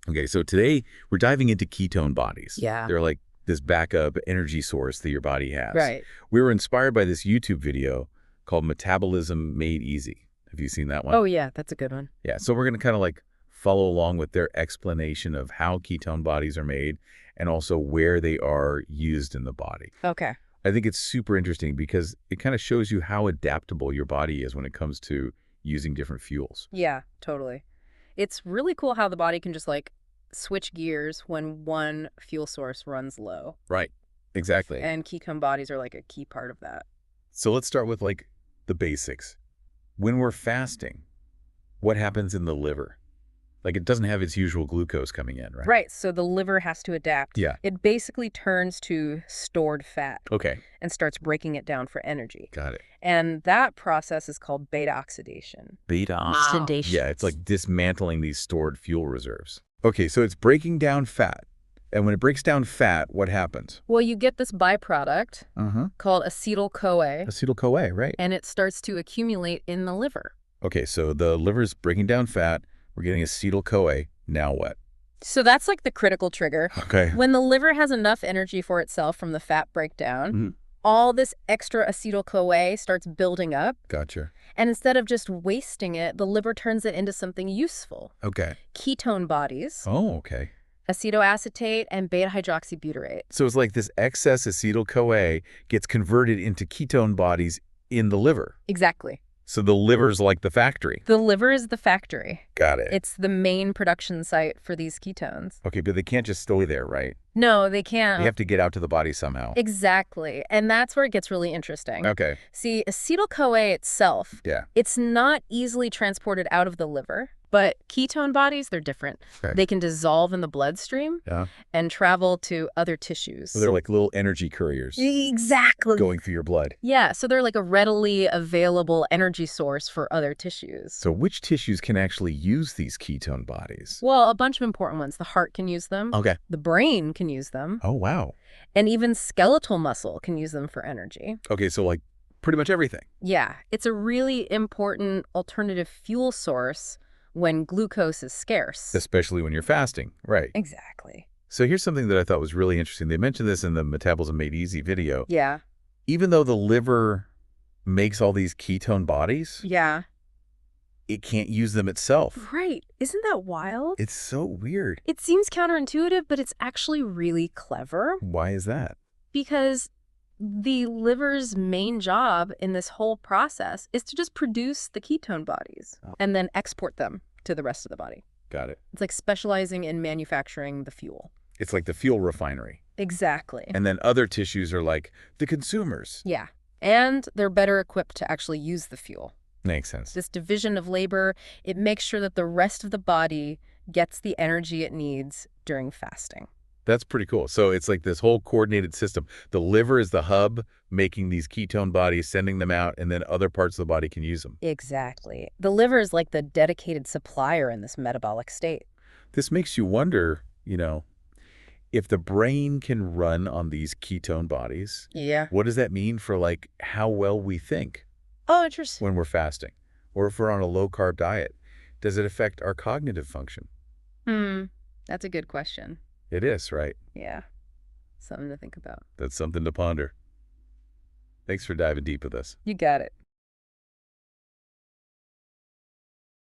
Okay, so today we're diving into ketone bodies. Yeah. They're like this backup energy source that your body has. Right. We were inspired by this YouTube video called Metabolism Made Easy. Have you seen that one? Oh, yeah, that's a good one. Yeah, so we're going to kind of like follow along with their explanation of how ketone bodies are made and also where they are used in the body. Okay. I think it's super interesting because it kind of shows you how adaptable your body is when it comes to using different fuels. Yeah, totally. It's really cool how the body can just like switch gears when one fuel source runs low. Right, exactly. And ketone bodies are like a key part of that. So let's start with like the basics. When we're fasting, what happens in the liver? Like it doesn't have its usual glucose coming in, right? Right, so the liver has to adapt. Yeah. It basically turns to stored fat Okay, and starts breaking it down for energy. got it. And that process is called beta-oxidation. Beta-oxidation. Yeah, it's like dismantling these stored fuel reserves. Okay, so it's breaking down fat. And when it breaks down fat, what happens? Well, you get this byproduct called acetyl-CoA, Acetyl-CoA, right? and it starts to accumulate in the liver. Okay, so the liver's breaking down fat. We're getting acetyl-CoA. Now what? So that's like the critical trigger. Okay. When the liver has enough energy for itself from the fat breakdown, all this extra acetyl-CoA starts building up. Gotcha. And instead of just wasting it, the liver turns it into something useful. Okay. Ketone bodies, Oh, okay. acetoacetate, and Beta-Hydroxybutyrate. So it's like this excess acetyl-CoA gets converted into ketone bodies in the liver. Exactly. So the liver's like the factory. The liver is the factory. Got it. It's the main production site for these ketones. Okay, but they can't just stay there, right? No, they can't. They have to get out to the body somehow. Exactly. And that's where it gets really interesting. Okay. See, acetyl-CoA itself, Yeah. it's not easily transported out of the liver, but ketone bodies, they're different. Okay. They can dissolve in the bloodstream and travel to other tissues. So they're like little energy couriers Exactly. going through your blood. Yeah, so they're like a readily available energy source for other tissues. So which tissues can actually use these ketone bodies? Well, a bunch of important ones. The heart can use them. Okay. The brain can use them. Oh, wow. And even skeletal muscle can use them for energy. Okay, so like pretty much everything. Yeah, it's a really important alternative fuel source when glucose is scarce. Especially when you're fasting. Right. Exactly. So here's something that I thought was really interesting. They mentioned this in the Metabolism Made Easy video. Yeah. Even though the liver makes all these ketone bodies, Yeah. it can't use them itself. Right. Isn't that wild? It's so weird. It seems counterintuitive, but it's actually really clever Why is that? because the liver's main job in this whole process is to just produce the ketone bodies and then export them to the rest of the body. Got it. It's like specializing in manufacturing the fuel. It's like the fuel refinery. Exactly. And then other tissues are like the consumers. Yeah. And they're better equipped to actually use the fuel. Makes sense. This division of labor, it makes sure that the rest of the body gets the energy it needs during fasting. That's pretty cool. So it's like this whole coordinated system. The liver is the hub making these ketone bodies, sending them out, and then other parts of the body can use them. Exactly. The liver is like the dedicated supplier in this metabolic state. This makes you wonder, if the brain can run on these ketone bodies, Yeah. what does that mean for like how well we think Oh, interesting. when we're fasting? Or if we're on a low-carb diet, does it affect our cognitive function? That's a good question. It is, right? Yeah. Something to think about. That's something to ponder. Thanks for diving deep with us. You got it.